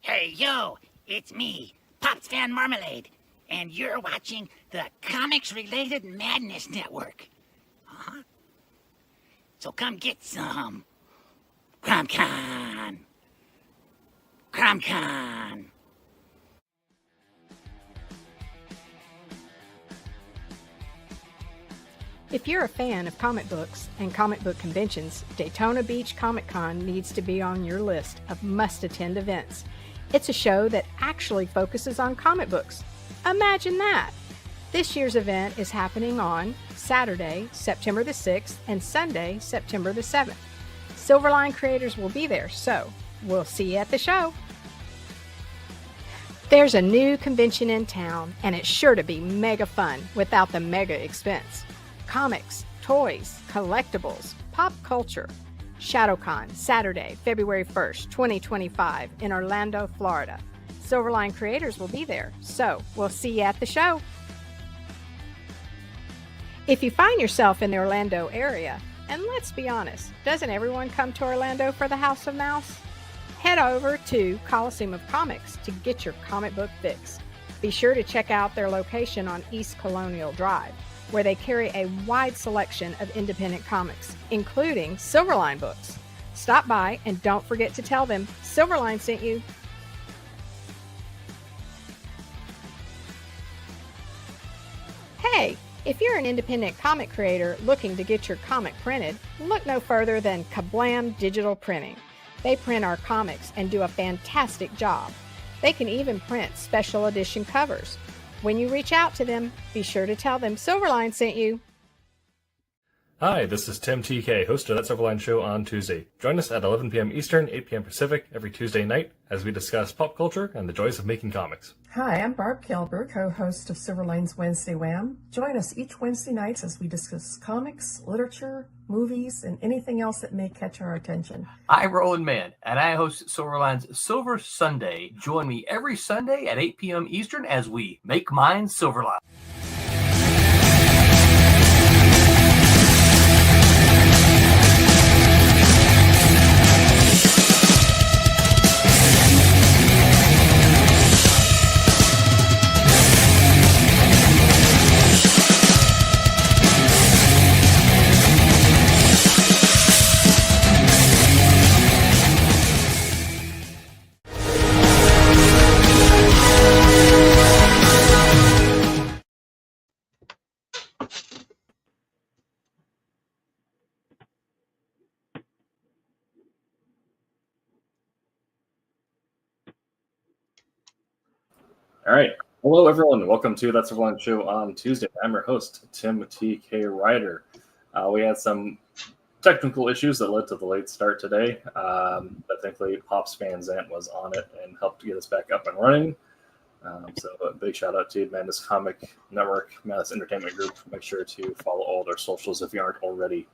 Hey, yo, it's me, Pops Fan Marmalade, and you're watching the Comics-Related Madness Network. Uh-huh. So come get some. CromCon. CromCon. If you're a fan of comic books and comic book conventions, Daytona Beach Comic Con needs to be on your list of must-attend events. It's a show that actually focuses on comic books. Imagine that! This year's event is happening on Saturday, September the 6th, and Sunday, September the 7th. Silverline creators will be there, so we'll see you at the show. There's a new convention in town, and it's sure to be mega fun without the mega expense. Comics, toys, collectibles, pop culture. ShadowCon, Saturday, February 1st, 2025 in Orlando, Florida. Silverline creators will be there, so we'll see you at the show. If you find yourself in the Orlando area, and let's be honest, doesn't everyone come to Orlando for the House of Mouse? Head over to Coliseum of Comics to get your comic book fix. Be sure to check out their location on East Colonial Drive, where they carry a wide selection of independent comics, including Silverline books. Stop by and don't forget to tell them Silverline sent you. Hey, if you're an independent comic creator looking to get your comic printed, look no further than Kablam Digital Printing. They print our comics and do a fantastic job. They can even print special edition covers. When you reach out to them, be sure to tell them Silverline sent you. Hi, this is Tim TK, host of That Silverline Show on Tuesday. Join us at 11 p.m. Eastern, 8 p.m. Pacific every Tuesday night as we discuss pop culture and the joys of making comics. Hi, I'm Barb Kilber, co-host of Silverline's Wednesday Wham. Join us each Wednesday nights as we discuss comics, literature, movies, and anything else that may catch our attention. I'm Roland Mann, and I host Silverline's Silver Sunday. Join me every Sunday at 8 p.m. Eastern as we make mine Silverline. All right. Hello, everyone. Welcome to That's Silverline Show on Tuesday. I'm your host, Tim TK Ryder. We had some technical issues that led to the late start today, but thankfully Pops Fan Zant was on it and helped get us back up and running. So a big shout out to Madness Comic Network, Madness Entertainment Group. Make sure to follow all their socials if you aren't already.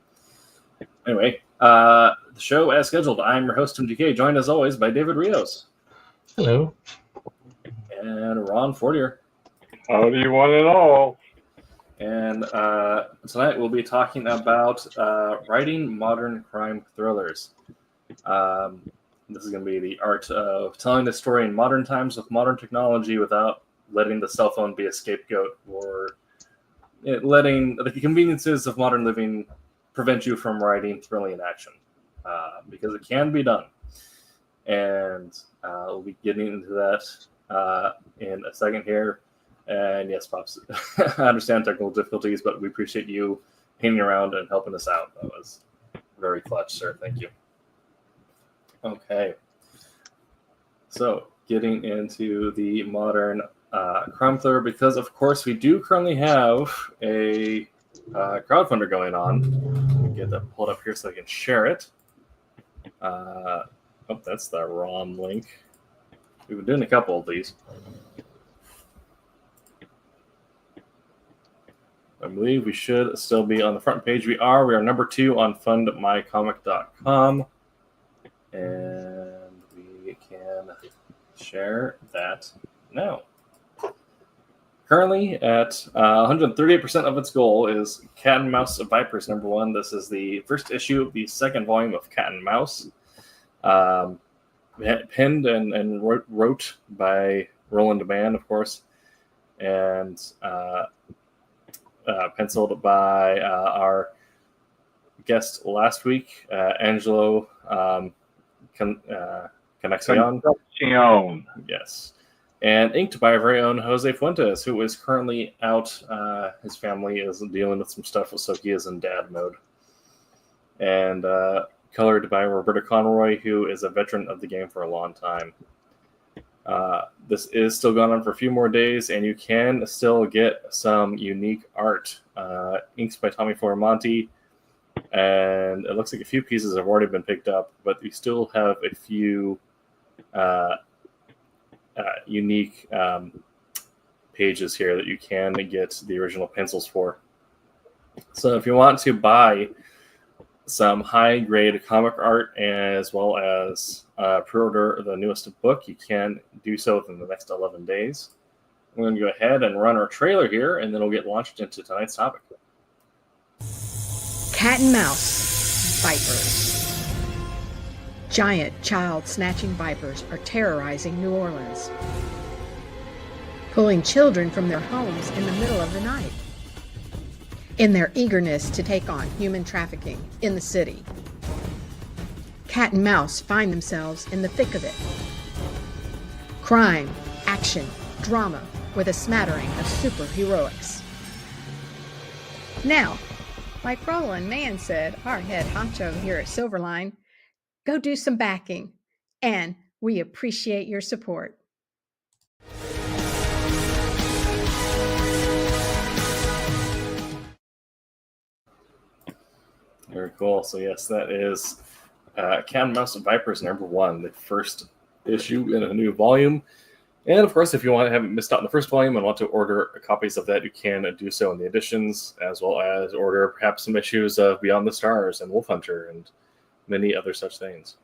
Anyway, the show as scheduled. I'm your host, Tim TK, joined as always by David Rios. Hello. And Ron Fortier. Howdy, one and all. And tonight we'll be talking about writing modern crime thrillers. This is going to be the art of telling the story in modern times with modern technology without letting the cell phone be a scapegoat or letting the conveniences of modern living prevent you from writing thrilling action, because it can be done. And we'll be getting into that in a second here. And yes, Pops, I understand technical difficulties, but we appreciate you hanging around and helping us out. That was very clutch, sir. Thank you. Okay. So getting into the modern crime thriller, because of course we do currently have a crowdfunder going on. Let me get that pulled up here so I can share it. Oh, that's the wrong link. We've been doing a couple of these. I believe we should still be on the front page. We are. We are number 2 on fundmycomic.com. And we can share that now. Currently at 138% of its goal is Cat and Mouse Vipers number 1. This is the first issue of the second volume of Cat and Mouse. penned and wrote by Roland Mann, of course, and penciled by our guest last week, Angelo Connexion. Yes. And inked by our very own Jose Fuentes, who is currently out. His family is dealing with some stuff, so he is in dad mode. And colored by Roberta Conroy, who is a veteran of the game for a long time. This is still going on for a few more days, and you can still get some unique art. Inks by Tommy Florimonti, and it looks like a few pieces have already been picked up, but we still have a few unique pages here that you can get the original pencils for. So if you want to buy some high-grade comic art as well as pre-order the newest book, you can do so within the next 11 days. We're going to go ahead and run our trailer here, and then we'll get launched into tonight's topic. Cat and mouse vipers. Giant child-snatching vipers are terrorizing New Orleans, pulling children from their homes in the middle of the night. In their eagerness to take on human trafficking in the city, cat and mouse find themselves in the thick of it. Crime, action, drama, with a smattering of superheroics. Now, like Roland Mann said, our head honcho here at Silverline, go do some backing, and we appreciate your support. Very cool. So yes, that is Cat and Mouse Vipers #1, the first issue in a new volume. And of course, if you haven't missed out on the first volume and want to order copies of that, you can do so in the editions, as well as order perhaps some issues of Beyond the Stars and Wolf Hunter and many other such things.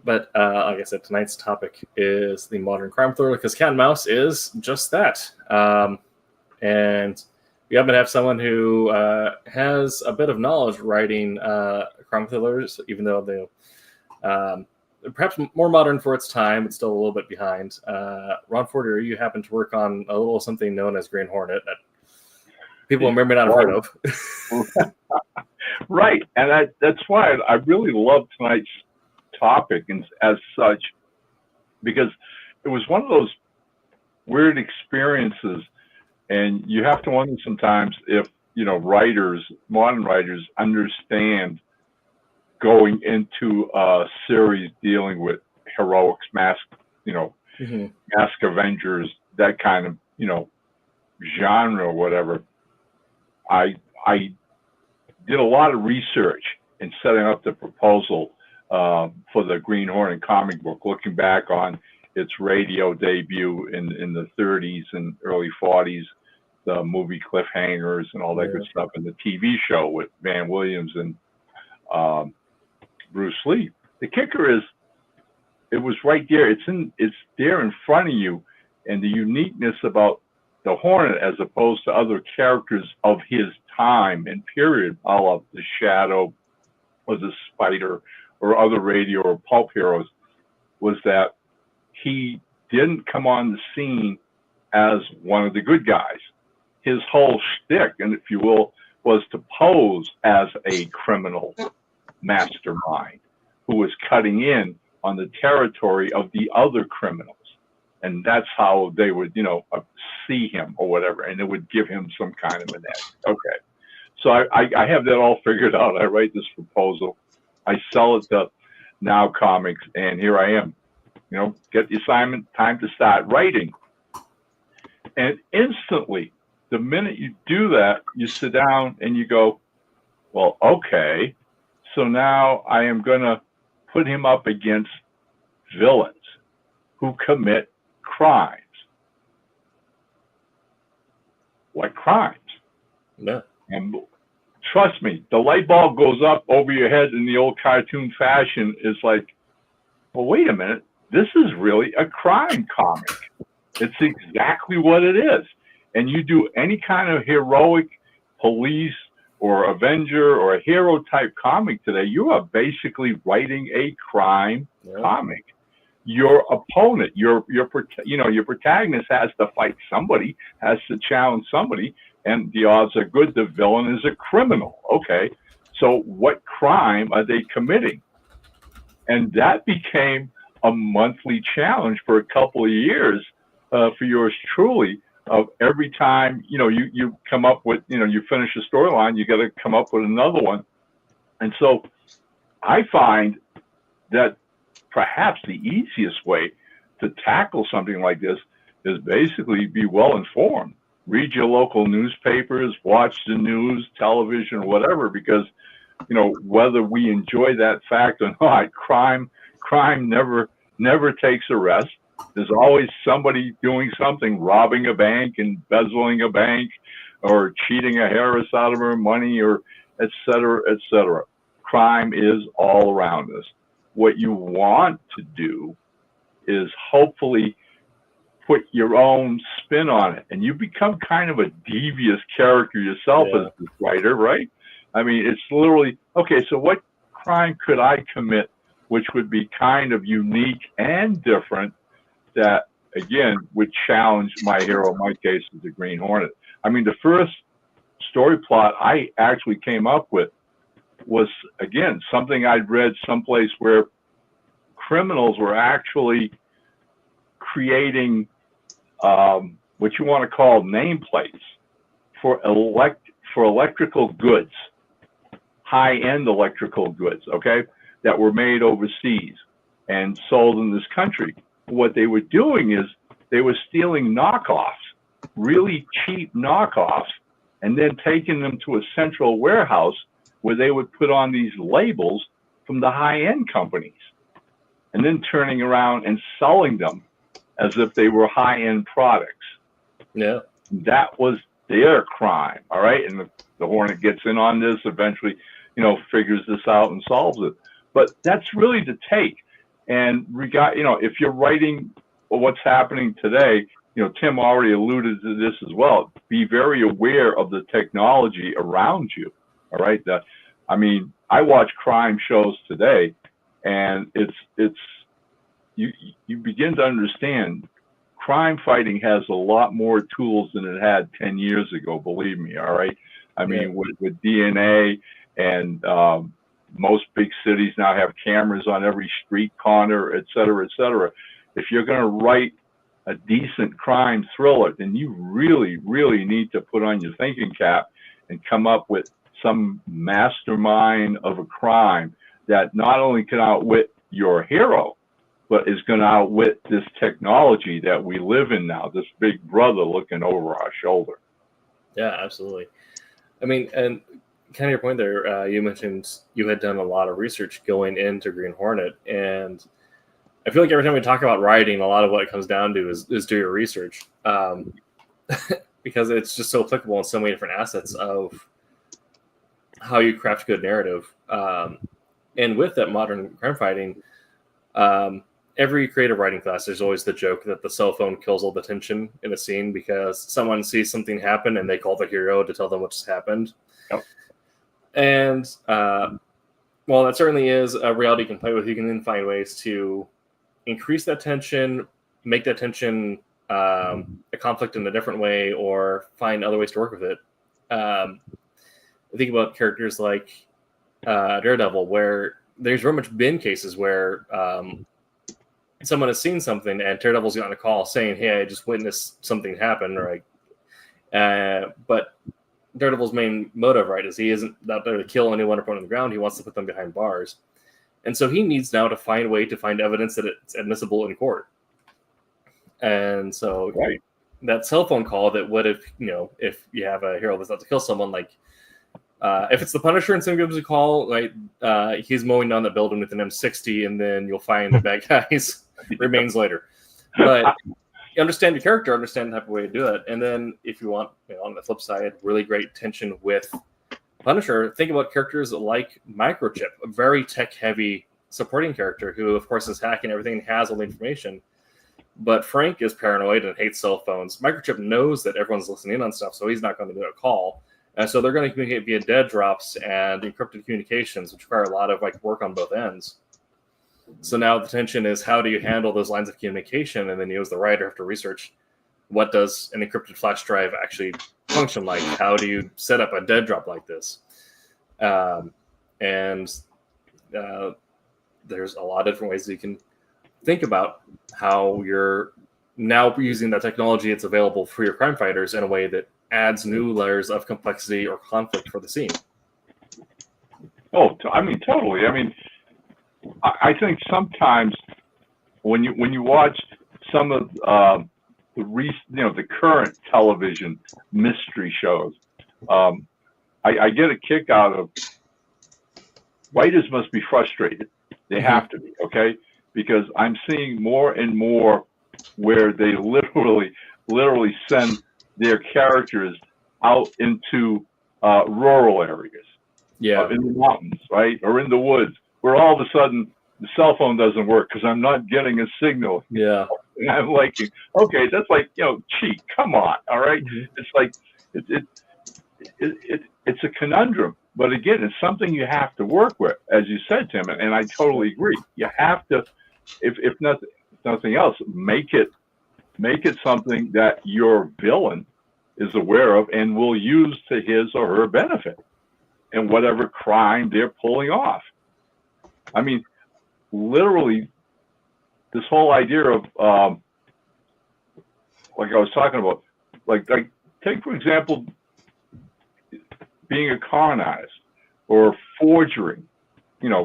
But like I said, tonight's topic is the modern crime thriller, because Cat and Mouse is just that. And we happen to have someone who has a bit of knowledge writing crime thrillers, even though they perhaps more modern for its time, but still a little bit behind. Ron Fortier, you happen to work on a little something known as Green Hornet that people may not have heard of. Right, and that's why I really love tonight's topic and as such, because it was one of those weird experiences, and you have to wonder sometimes if modern writers understand going into a series dealing with heroics, mask Avengers, that kind of genre or whatever. I did a lot of research in setting up the proposal for the Green Hornet comic book, looking back on its radio debut in the 30s and early 40s, the movie Cliffhangers and all that good stuff, and the TV show with Van Williams and Bruce Lee. The kicker is, it was right there. It's there in front of you, and the uniqueness about the Hornet as opposed to other characters of his time and period, all of the Shadow or the Spider or other radio or pulp heroes, was that he didn't come on the scene as one of the good guys. His whole shtick, and if you will, was to pose as a criminal mastermind who was cutting in on the territory of the other criminals. And that's how they would, see him or whatever, and it would give him some kind of an edge. Okay. So I have that all figured out. I write this proposal. I sell it to Now Comics, and here I am. Get the assignment, time to start writing. And instantly, the minute you do that, you sit down and you go, well, okay, so now I am going to put him up against villains who commit crimes. Like crimes. Yeah. And trust me, the light bulb goes up over your head in the old cartoon fashion. Is like, well, wait a minute. This is really a crime comic. It's exactly what it is. And you do any kind of heroic police or Avenger or a hero type comic today, you are basically writing a crime comic. Your opponent, your protagonist has to fight somebody, has to challenge somebody, and the odds are good the villain is a criminal. Okay, so what crime are they committing? And that became a monthly challenge for a couple of years for yours truly. Of every time you come up with you finish a storyline, you got to come up with another one. And so I find that perhaps the easiest way to tackle something like this is basically be well informed. Read your local newspapers, watch the news, television, whatever, because whether we enjoy that fact or not, crime never takes a rest. There's always somebody doing something, robbing a bank, embezzling a bank, or cheating a heiress out of her money, or et cetera, et cetera. Crime is all around us. What you want to do is hopefully put your own spin on it, and you become kind of a devious character yourself as the writer, right? I mean, it's literally, okay, so what crime could I commit which would be kind of unique and different that, again, would challenge my hero, in my case, is the Green Hornet. I mean, the first story plot I actually came up with was, again, something I'd read someplace where criminals were actually creating what you want to call nameplates for electrical goods, high-end electrical goods, okay, that were made overseas and sold in this country. What they were doing is they were stealing knockoffs, really cheap knockoffs, and then taking them to a central warehouse where they would put on these labels from the high-end companies and then turning around and selling them as if they were high-end products. Yeah. That was their crime, all right? And the Hornet gets in on this, eventually, figures this out and solves it. But that's really the take. And if you're writing what's happening today, Tim already alluded to this as well. Be very aware of the technology around you. All right. I watch crime shows today, and you begin to understand crime fighting has a lot more tools than it had 10 years ago. Believe me. All right. I mean, with DNA and most big cities now have cameras on every street corner, et cetera, et cetera. If you're going to write a decent crime thriller, then you really, really need to put on your thinking cap and come up with some mastermind of a crime that not only can outwit your hero, but is going to outwit this technology that we live in now, this big brother looking over our shoulder. Yeah, absolutely. I mean, and kind of your point there, you mentioned you had done a lot of research going into Green Hornet, and I feel like every time we talk about writing, a lot of what it comes down to is do your research, because it's just so applicable in so many different assets of how you craft good narrative. And with that modern crime fighting, every creative writing class, there's always the joke that the cell phone kills all the tension in a scene because someone sees something happen and they call the hero to tell them what just happened. Yep. And while that certainly is a reality you can play with, you can then find ways to increase that tension, make that tension a conflict in a different way, or find other ways to work with it. I think about characters like Daredevil, where there's very much been cases where someone has seen something and Daredevil's gotten a call saying, "Hey, I just witnessed something happen," or but Daredevil's main motive, right, is he isn't out there to kill anyone or put on the ground. He wants to put them behind bars. And so he needs now to find a way to find evidence that it's admissible in court. And so that cell phone call, that what if you have a hero that's out to kill someone, like if it's the Punisher and someone gives a call, right, he's mowing down the building with an M60, and then you'll find the bad guy's remains later. But you understand your character, understand the type of way to do it. And then if you want, on the flip side, really great tension with Punisher, think about characters like Microchip, a very tech-heavy supporting character who, of course, is hacking everything and has all the information. But Frank is paranoid and hates cell phones. Microchip knows that everyone's listening in on stuff, so he's not going to do a call. And so they're going to communicate via dead drops and encrypted communications, which require a lot of like work on both ends. So now the tension is, how do you handle those lines of communication? And then you as the writer have to research, what does an encrypted flash drive actually function like? How do you set up a dead drop like this? There's a lot of different ways that you can think about how you're now using that technology that's available for your crime fighters in a way that adds new layers of complexity or conflict for the scene. Oh, I mean, totally. I mean, I think sometimes when you watch some of the current television mystery shows, I get a kick out of, writers must be frustrated. They have to be, okay? Because I'm seeing more and more where they literally send their characters out into rural areas, in the mountains, right, or in the woods, where all of a sudden the cell phone doesn't work because I'm not getting a signal. Yeah, and I'm like, okay, that's like, cheat. Come on, all right? It's like it's a conundrum, but again, it's something you have to work with, as you said, Tim, and I totally agree. You have to, if nothing else, make it something that your villain is aware of and will use to his or her benefit in whatever crime they're pulling off. I mean, literally, this whole idea of, like I was talking about, like take, for example, being a con artist or forging,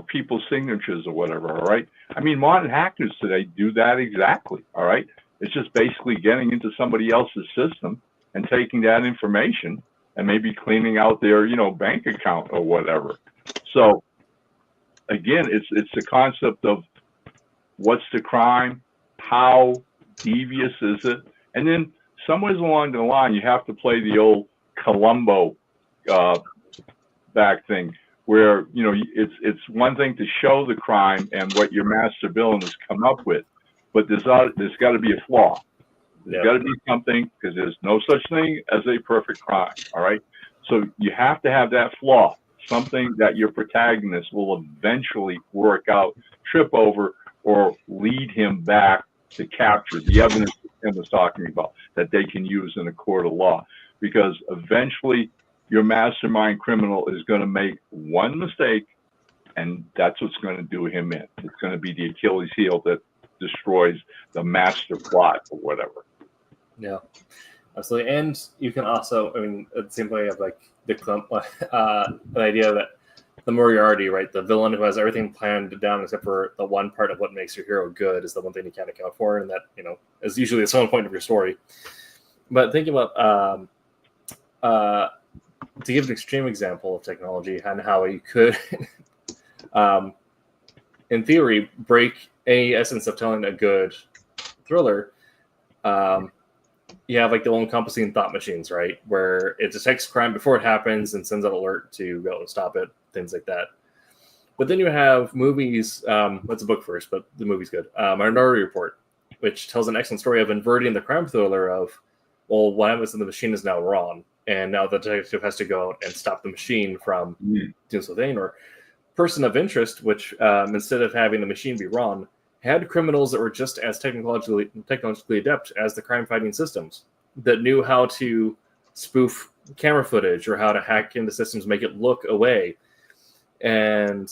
people's signatures or whatever, all right? I mean, modern hackers today do that exactly, all right? It's just basically getting into somebody else's system and taking that information and maybe cleaning out their, bank account or whatever. So again, it's the concept of what's the crime, how devious is it, and then somewhere along the line you have to play the old Columbo back thing, where it's one thing to show the crime and what your master villain has come up with, but there's got to be a flaw. There's got to be something, because there's no such thing as a perfect crime. All right, so you have to have that flaw, something that your protagonist will eventually work out, trip over, or lead him back to capture the evidence Tim was talking about that they can use in a court of law. Because eventually your mastermind criminal is going to make one mistake, and that's what's going to do him in. It's going to be the Achilles heel that destroys the master plot or whatever. Yeah, absolutely. And you can also, I mean, at the same way of like the idea that the Moriarty, right, the villain who has everything planned down except for the one part of what makes your hero good is the one thing you can't account for, and that is usually the selling point of your story. But thinking about to give an extreme example of technology and how you could, in theory, break any essence of telling a good thriller, you have like the all-encompassing thought machines, right? Where it detects crime before it happens and sends an alert to go stop it, things like that. But then you have movies, let's a book first, but the movie's good. Minority Report, which tells an excellent story of inverting the crime thriller of, well, what happens when the machine is now wrong? And now the detective has to go out and stop the machine from doing something. Or Person of Interest, which instead of having the machine be wrong, had criminals that were just as technologically adept as the crime-fighting systems, that knew how to spoof camera footage or how to hack into systems, make it look away. And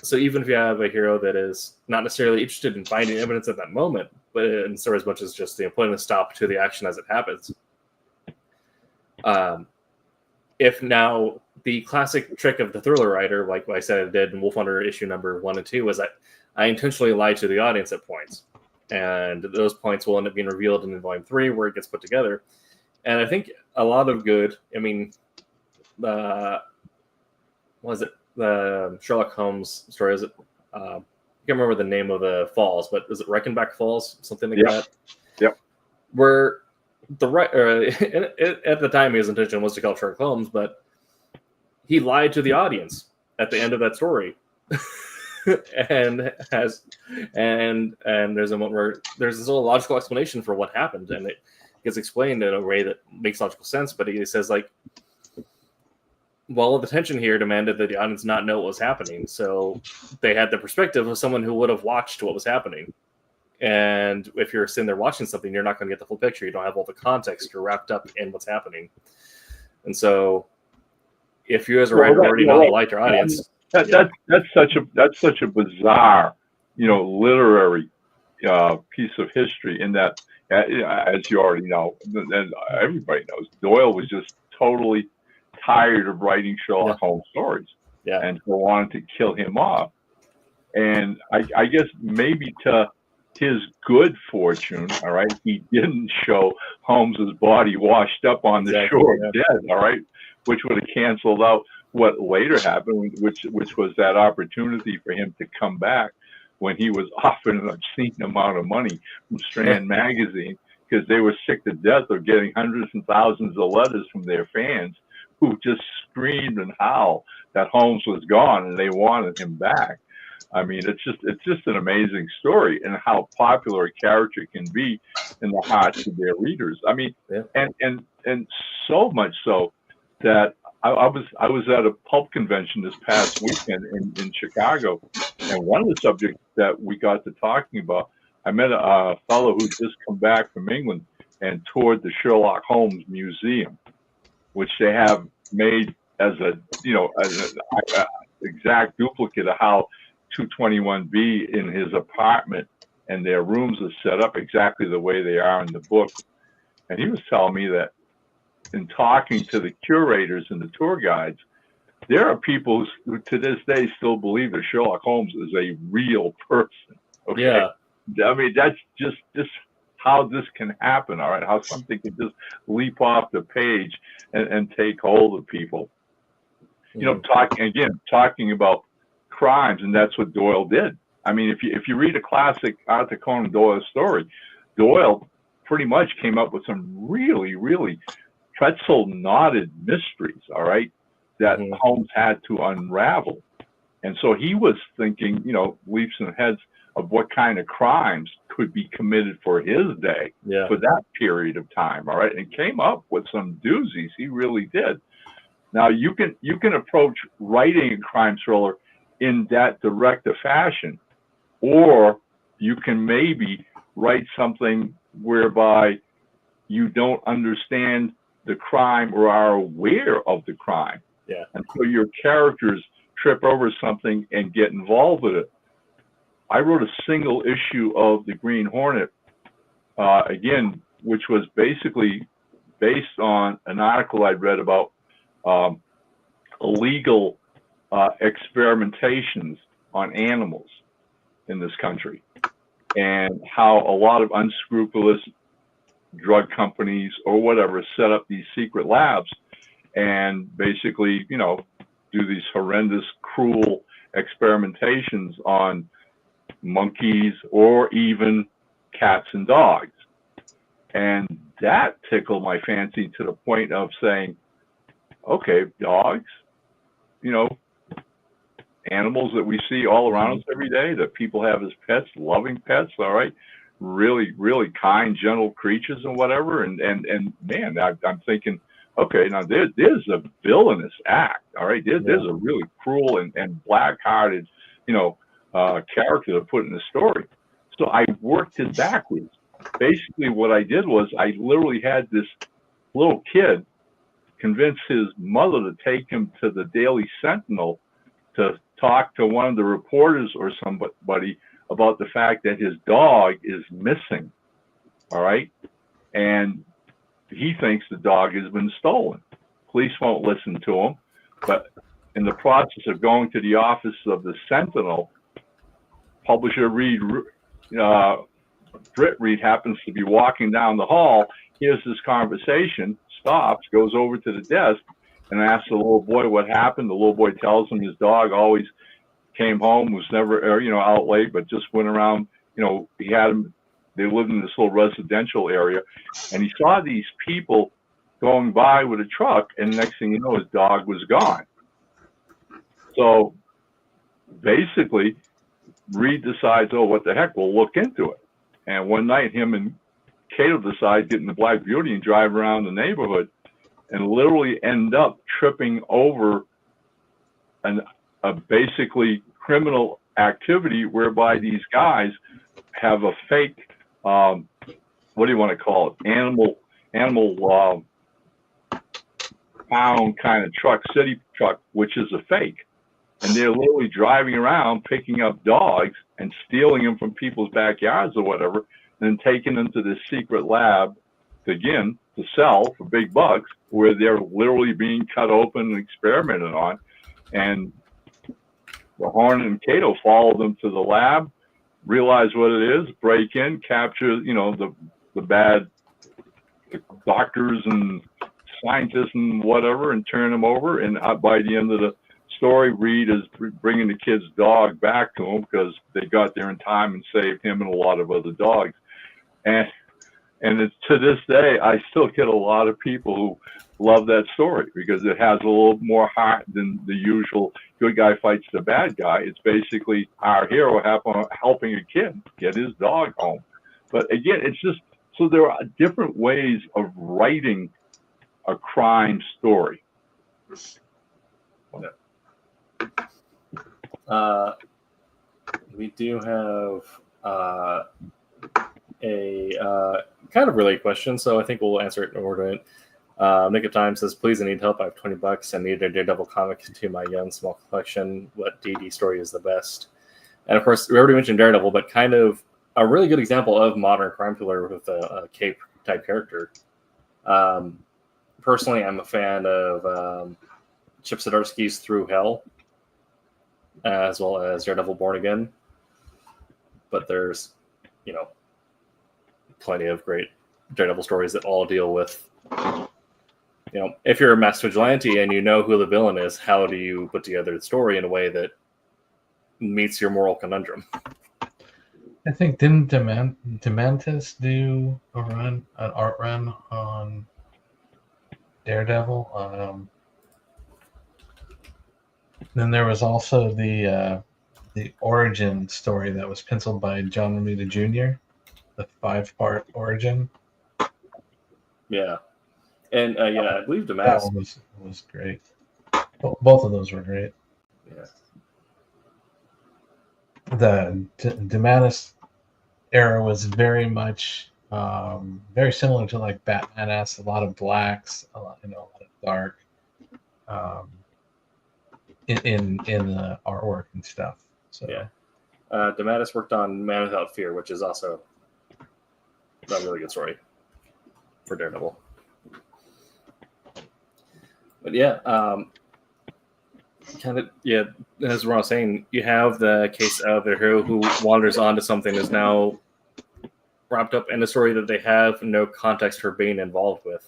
so even if you have a hero that is not necessarily interested in finding evidence at that moment, but in so as much as just putting a stop to the action as it happens, if now the classic trick of the thriller writer, like I said I did in Wolf Hunter issue number 1 and 2, was that I intentionally lied to the audience at points. And those points will end up being revealed in volume 3 where it gets put together. And I think a lot of good, I mean, what was it? The Sherlock Holmes story, is it? I can't remember the name of the falls, but is it Reichenbach Falls? Something like that? Yep. Where at the time his intention was to kill Sherlock Holmes, but he lied to the audience at the end of that story. and there's a moment where there's this little logical explanation for what happened, and it gets explained in a way that makes logical sense. But he says, like, Well, the tension here demanded that the audience not know what was happening, so they had the perspective of someone who would have watched what was happening. And if you're sitting there watching something, you're not going to get the full picture. You don't have all the context. You're wrapped up in what's happening. And so, if you as a writer already know how to like your audience, that's such a bizarre, literary piece of history. In that, as you already know, and everybody knows, Doyle was just totally tired of writing Sherlock Holmes stories, and so wanted to kill him off. And I guess maybe to his good fortune, all right, he didn't show Holmes's body washed up on the shore dead, all right, which would have canceled out what later happened, which was that opportunity for him to come back when he was offered an obscene amount of money from Strand Magazine, because they were sick to death of getting hundreds and thousands of letters from their fans who just screamed and howled that Holmes was gone and they wanted him back. I mean, it's just an amazing story, and how popular a character can be in the hearts of their readers. I mean, and so much so that I was at a pulp convention this past weekend in Chicago, and one of the subjects that we got to talking about, I met a fellow who'd just come back from England and toured the Sherlock Holmes Museum, which they have made as an exact duplicate of how 221B in his apartment and their rooms are set up exactly the way they are in the book. And he was telling me that in talking to the curators and the tour guides, there are people who to this day still believe that Sherlock Holmes is a real person. Okay. Yeah. I mean, that's just how this can happen, all right? How something can just leap off the page and take hold of people. Talking about crimes, and that's what Doyle did. I mean, if you read a classic Arthur Conan Doyle story, Doyle pretty much came up with some really, really pretzel-knotted mysteries, all right, that Holmes had to unravel. And so he was thinking, leaps and heads of what kind of crimes could be committed for his day, for that period of time, all right, and came up with some doozies. He really did. Now, you can approach writing a crime thriller in that direct a fashion, or you can maybe write something whereby you don't understand the crime or are aware of the crime. And so your characters trip over something and get involved with it. I wrote a single issue of the Green Hornet, again, which was basically based on an article I'd read about illegal experimentations on animals in this country, and how a lot of unscrupulous drug companies or whatever set up these secret labs and basically, do these horrendous, cruel experimentations on monkeys or even cats and dogs. And that tickled my fancy to the point of saying, okay, dogs, animals that we see all around us every day, that people have as pets, loving pets, all right, really, really kind, gentle creatures and whatever. And man, I'm thinking, okay, now there's a villainous act, all right, there's a really cruel and black-hearted, character to put in the story. So I worked it backwards. Basically, what I did was I literally had this little kid convince his mother to take him to the Daily Sentinel to talk to one of the reporters or somebody about the fact that his dog is missing, all right? And he thinks the dog has been stolen. Police won't listen to him, but in the process of going to the office of the Sentinel, publisher Britt Reed happens to be walking down the hall, hears this conversation, stops, goes over to the desk, and asks the little boy what happened. The little boy tells him his dog always came home, was never, out late, but just went around, he had him, they lived in this little residential area, and he saw these people going by with a truck, and next thing you know, his dog was gone. So basically, Reed decides, oh, what the heck, we'll look into it. And one night, him and Cato decide to get in the Black Beauty and drive around the neighborhood. and literally end up tripping over a basically criminal activity whereby these guys have a fake, what do you want to call it, animal pound kind of truck, city truck, which is a fake. And they're literally driving around picking up dogs and stealing them from people's backyards or whatever, and then taking them to this secret lab to sell for big bucks, where they're literally being cut open and experimented on. And the Hornet and Cato follow them to the lab, realize what it is, break in, capture, the bad doctors and scientists and whatever, and turn them over. And by the end of the story, Reed is bringing the kid's dog back to him because they got there in time and saved him and a lot of other dogs. And it's, to this day, I still get a lot of people who love that story because it has a little more heart than the usual good guy fights the bad guy. It's basically our hero helping a kid get his dog home. But again, it's just, so there are different ways of writing a crime story. We do have a kind of related question, so I think we'll answer it in order. Nick of Time says, please, I need help. I have $20 and need a Daredevil comic to my young small collection. What DD story is the best? And of course, we already mentioned Daredevil, but kind of a really good example of modern crime thriller with a cape type character. Personally, I'm a fan of Chip Zdarsky's Through Hell, as well as Daredevil Born Again. But there's, plenty of great Daredevil stories that all deal with, if you're a masked vigilante and you know who the villain is, how do you put together the story in a way that meets your moral conundrum? I think, didn't Dementis do an art run on Daredevil? Then there was also the origin story that was penciled by John Romita Jr., the 5-part origin. Yeah. And I believe That one was great. Both of those were great. Yeah. The DeMantis era was very much very similar to like Batman-esque, a lot of blacks, a lot of dark in the artwork and stuff. So yeah. DeMatteis worked on Man Without Fear, which is also a really good story for Daredevil. But as Ron was saying, you have the case of the hero who wanders onto something is now wrapped up in a story that they have no context for being involved with.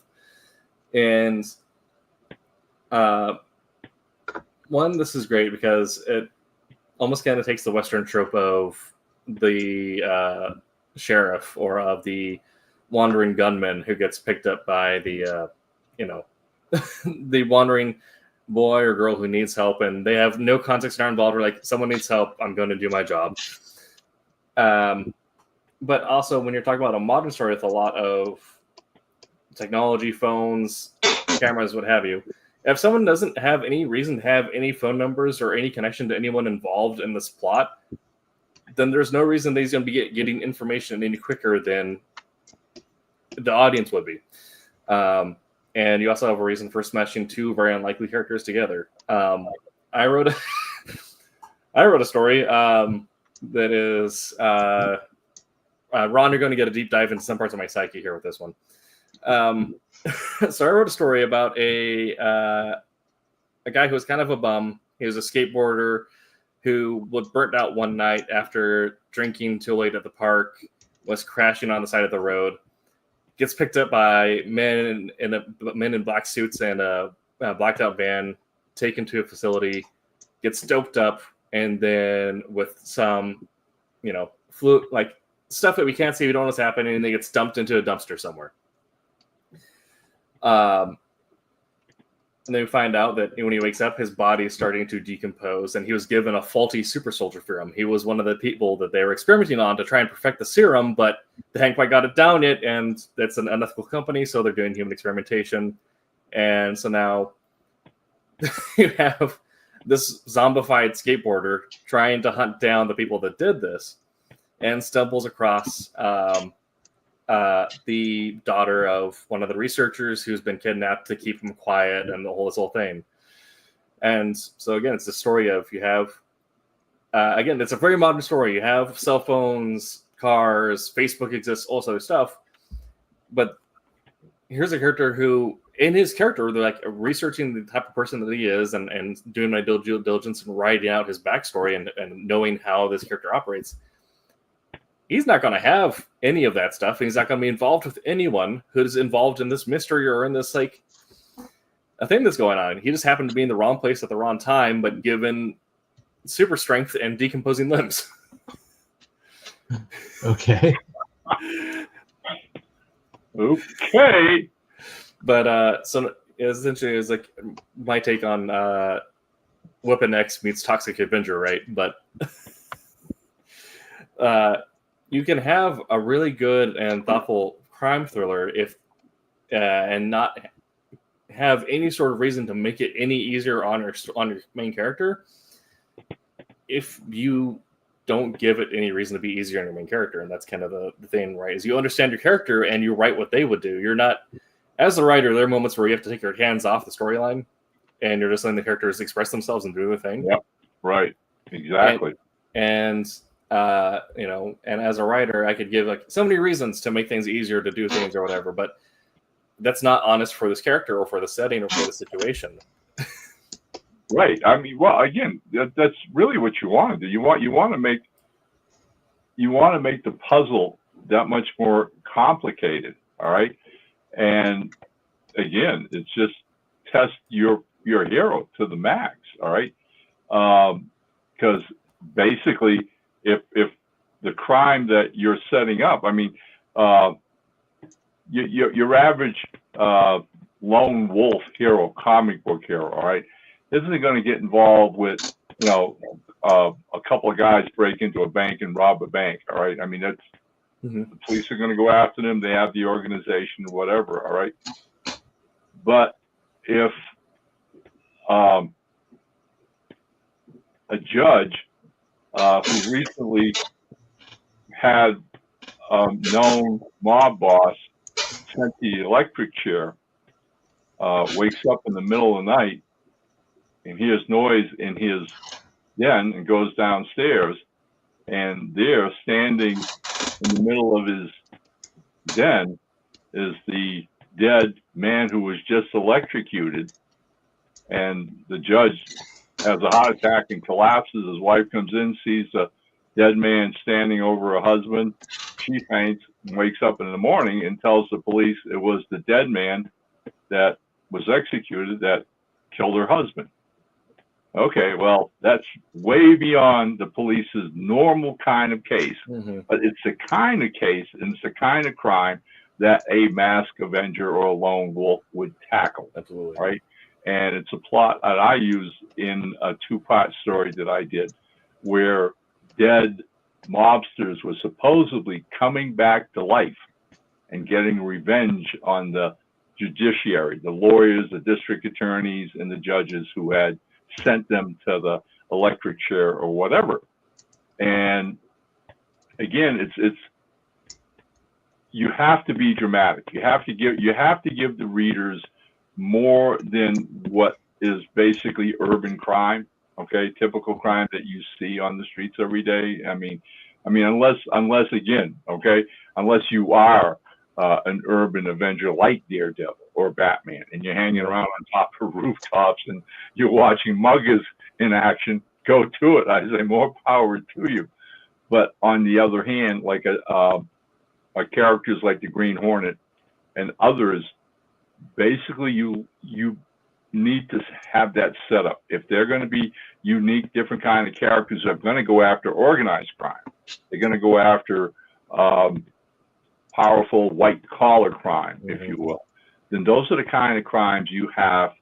And this is great because it almost kind of takes the Western trope of the sheriff or of the wandering gunman who gets picked up by the the wandering boy or girl who needs help, and they have no context, not involved. Or like, someone needs help, I'm going to do my job. But also, when you're talking about a modern story with a lot of technology, phones, cameras, what have you, if someone doesn't have any reason to have any phone numbers or any connection to anyone involved in this plot, then there's no reason that he's going to be getting information any quicker than the audience would be. And you also have a reason for smashing two very unlikely characters together. I wrote a story that is Ron, you're going to get a deep dive into some parts of my psyche here with this one. So I wrote a story about a guy who was kind of a bum. He was a skateboarder who was burnt out one night after drinking too late at the park, was crashing on the side of the road, gets picked up by men in black suits and a blacked out van, taken to a facility, gets doped up, and then with some, like stuff that we can't see, we don't know what's happening, and they gets dumped into a dumpster somewhere. And then we find out that when he wakes up, his body is starting to decompose, and he was given a faulty super soldier serum. He was one of the people that they were experimenting on to try and perfect the serum, but they hadn't quite got it down yet, and it's an unethical company, so they're doing human experimentation. And so now you have this zombified skateboarder trying to hunt down the people that did this, and stumbles across the daughter of one of the researchers who's been kidnapped to keep him quiet, and this whole thing. And so again, it's the story of you have again, it's a very modern story. You have cell phones, cars, Facebook exists, all sort of stuff. But here's a character who, in his character, they're like researching the type of person that he is, and doing my due diligence and writing out his backstory and knowing how this character operates. He's not going to have any of that stuff. And he's not going to be involved with anyone who's involved in this mystery or in this like a thing that's going on. He just happened to be in the wrong place at the wrong time, but given super strength and decomposing limbs. Okay. Okay. But so essentially, it's like my take on Weapon X meets Toxic Avenger, right? But you can have a really good and thoughtful crime thriller if and not have any sort of reason to make it any easier on your main character if you don't give it any reason to be easier on your main character. And that's kind of the thing, right? Is you understand your character and you write what they would do. You're not, as a writer, there are moments where you have to take your hands off the storyline and you're just letting the characters express themselves and do their thing. Yep. Right. Exactly. And you know, and as a writer, I could give like so many reasons to make things easier to do things or whatever, but that's not honest for this character or for the setting or for the situation. Right. I mean, well, again, that's really what you want to do. You want to make the puzzle that much more complicated. All right. And again, it's just test your hero to the max. All right. Because basically, if the crime that you're setting up, I mean, your average lone wolf hero, comic book hero, all right, isn't going to get involved with, you know, a couple of guys break into a bank and rob a bank. All right. I mean, that's the police are going to go after them. They have the organization, whatever. All right. But if a judge who recently had known mob boss sent the electric chair, wakes up in the middle of the night and hears noise in his den and goes downstairs, and there, standing in the middle of his den, is the dead man who was just electrocuted, and the judge has a heart attack and collapses. His wife comes in, sees the dead man standing over her husband. She faints and wakes up in the morning and tells the police it was the dead man that was executed that killed her husband. Okay, well, that's way beyond the police's normal kind of case. But it's the kind of case and it's the kind of crime that a masked avenger or a lone wolf would tackle. Absolutely. Right? And it's a plot that I use in a two-part story that I did where dead mobsters were supposedly coming back to life and getting revenge on the judiciary, the lawyers, the district attorneys, and the judges who had sent them to the electric chair or whatever. And again, it's you have to be dramatic. You have to give the readers more than what is basically urban crime, okay, typical crime that you see on the streets every day. I mean, unless again, okay, unless you are an urban avenger like Daredevil or Batman, and you're hanging around on top of rooftops and you're watching muggers in action, go to it. I say more power to you. But on the other hand, like characters like the Green Hornet and others, basically you need to have that set up. If they're going to be unique, different kind of characters that are going to go after organized crime, they're going to go after powerful white collar crime, if you will, then those are the kind of crimes you have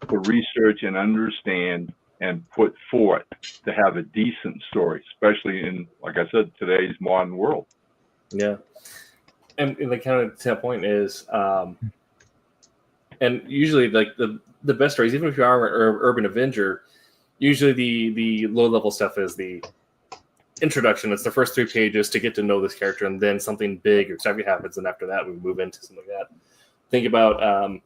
to research and understand and put forth to have a decent story, especially in, like I said, today's modern world. Yeah. And the kind of to that point is And usually, like the best stories, even if you are an urban Avenger, usually the low level stuff is the introduction. It's the first 3 pages to get to know this character, and then something big or exciting happens, and after that we move into something like that. Think about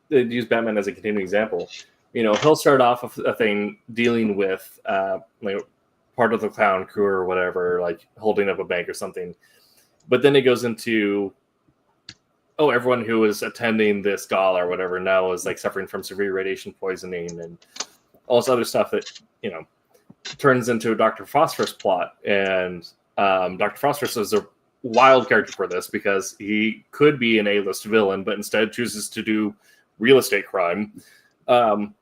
use Batman as a continuing example. You know, he'll start off a thing dealing with like part of the clown crew or whatever, like holding up a bank or something, but then it goes into everyone who was attending this gala or whatever now is like suffering from severe radiation poisoning and all this other stuff that, you know, turns into a Dr. Phosphorus plot. And Dr. Phosphorus is a wild character for this because he could be an A-list villain, but instead chooses to do real estate crime. But,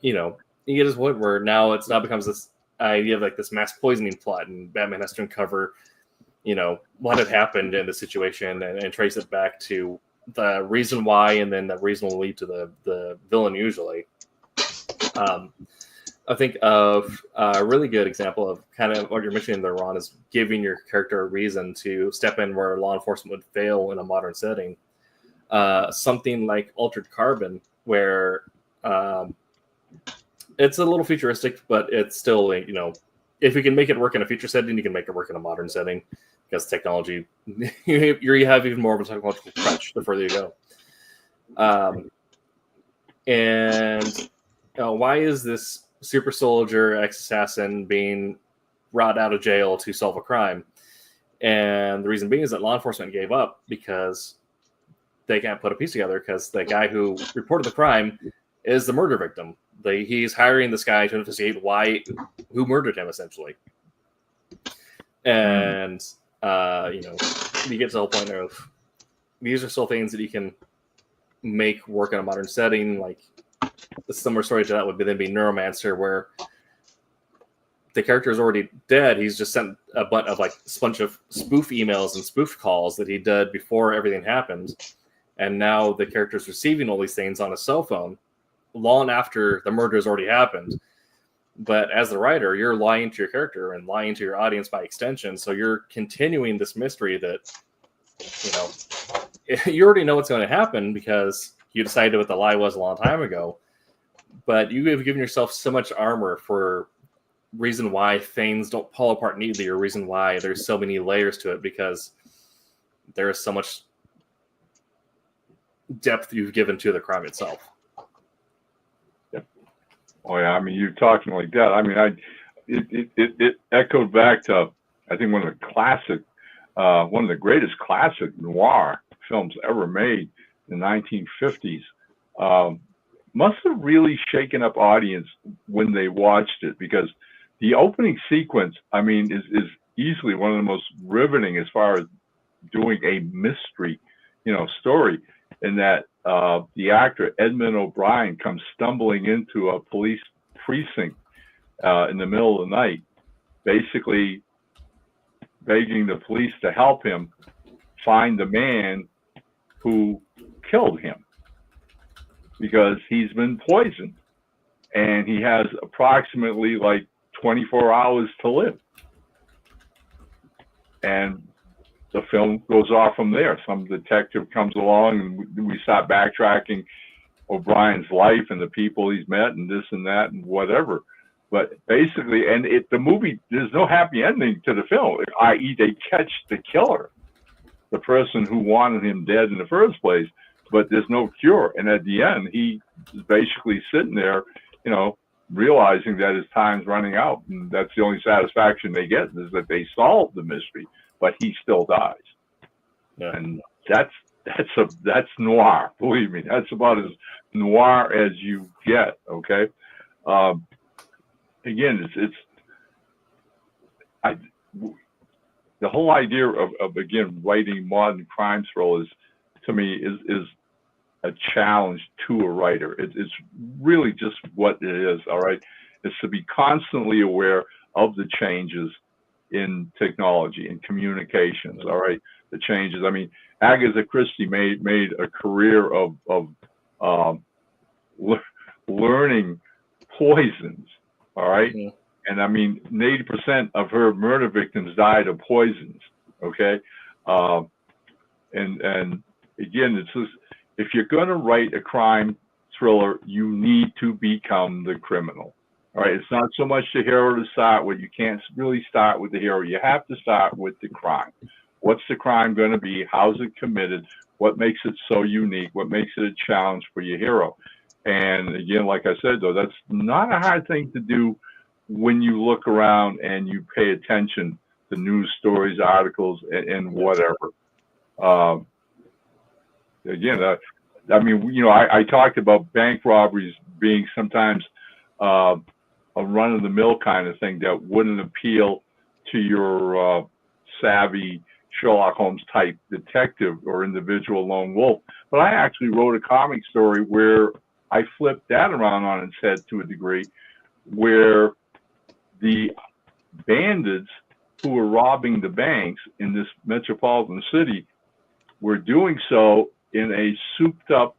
you know, you get to this point where now it's now becomes this idea of like this mass poisoning plot, and Batman has to uncover, you know, what had happened in the situation and trace it back to the reason why, and then the reason will lead to the villain usually. I think of a really good example of kind of what you're mentioning there, Ron, is giving your character a reason to step in where law enforcement would fail in a modern setting. Something like Altered Carbon, where it's a little futuristic, but it's still, you know, if you can make it work in a future setting, you can make it work in a modern setting because technology, you have even more of a technological crunch the further you go. And why is this super soldier ex-assassin being brought out of jail to solve a crime? And the reason being is that law enforcement gave up because they can't put a piece together, because the guy who reported the crime is the murder victim. He's hiring this guy to investigate who murdered him, essentially. And, you know, you get to the whole point of these are still things that you can make work in a modern setting. Like a similar story to that would then be Neuromancer, where the character is already dead. He's just sent a bunch of spoof emails and spoof calls that he did before everything happened. And now the character is receiving all these things on a cell phone long after the murder has already happened. But as the writer, you're lying to your character and lying to your audience by extension. So you're continuing this mystery that, you know, you already know what's going to happen because you decided what the lie was a long time ago. But you have given yourself so much armor for reason why things don't fall apart neatly, or reason why there's so many layers to it, because there is so much depth you've given to the crime itself. Oh yeah, I mean, you're talking like that. I mean, it echoed back to, I think, one of the greatest classic noir films ever made in the 1950s. Must have really shaken up audience when they watched it, because the opening sequence, I mean, is easily one of the most riveting as far as doing a mystery, you know, story. In that the actor Edmund O'Brien comes stumbling into a police precinct in the middle of the night, basically begging the police to help him find the man who killed him, because he's been poisoned and he has approximately like 24 hours to live. And the film goes off from there. Some detective comes along and we start backtracking O'Brien's life and the people he's met and this and that and whatever. But basically, the movie, there's no happy ending to the film, i.e. they catch the killer, the person who wanted him dead in the first place, but there's no cure. And at the end, he is basically sitting there, you know, realizing that his time's running out. And that's the only satisfaction they get, is that they solved the mystery, but he still dies. Yeah. And that's noir. Believe me, that's about as noir as you get. Okay. Again, the whole idea of again writing modern crime thrillers, to me, is a challenge to a writer. It's really just what it is. All right, it's to be constantly aware of the changes in technology and communications. All right, the changes. I mean, Agatha Christie made a career of learning poisons. All right, and I mean, 80% of her murder victims died of poisons. Okay, and again, it's just, if you're going to write a crime thriller, you need to become the criminal. All right, it's not so much the hero to start with. You can't really start with the hero. You have to start with the crime. What's the crime going to be? How's it committed? What makes it so unique? What makes it a challenge for your hero? And again, like I said, though, that's not a hard thing to do when you look around and you pay attention to news stories, articles, and whatever. Again, I mean, you know, I talked about bank robberies being sometimes a run-of-the-mill kind of thing that wouldn't appeal to your savvy Sherlock Holmes type detective or individual lone wolf. But I actually wrote a comic story where I flipped that around on its head to a degree, where the bandits who were robbing the banks in this metropolitan city were doing so in a souped up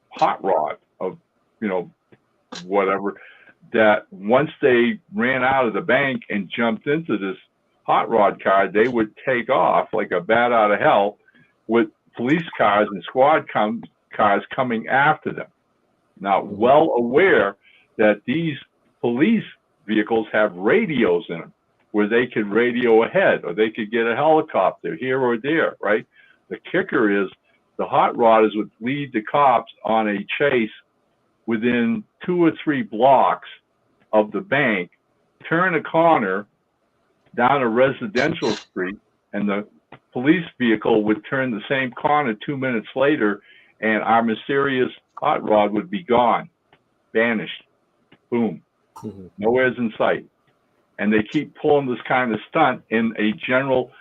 hot rod of, you know, whatever, that once they ran out of the bank and jumped into this hot rod car, they would take off like a bat out of hell with police cars and squad cars coming after them. Now, well aware that these police vehicles have radios in them where they could radio ahead or they could get a helicopter here or there, right? The kicker is the hot rodders would lead the cops on a chase within 2 or 3 blocks of the bank, turn a corner down a residential street, and the police vehicle would turn the same corner 2 minutes later, and our mysterious hot rod would be gone, vanished, boom, nowhere's in sight. And they keep pulling this kind of stunt in a general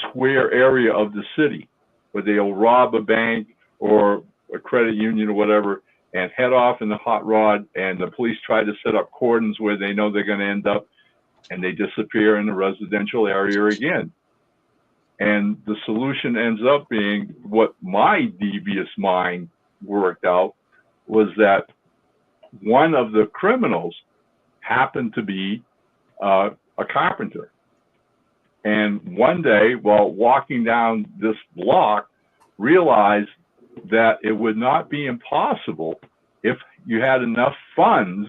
square area of the city, where they'll rob a bank or a credit union or whatever and head off in the hot rod, and the police try to set up cordons where they know they're going to end up, and they disappear in the residential area again. And the solution ends up being, what my devious mind worked out, was that one of the criminals happened to be a carpenter. And one day, while walking down this block, realized that it would not be impossible if you had enough funds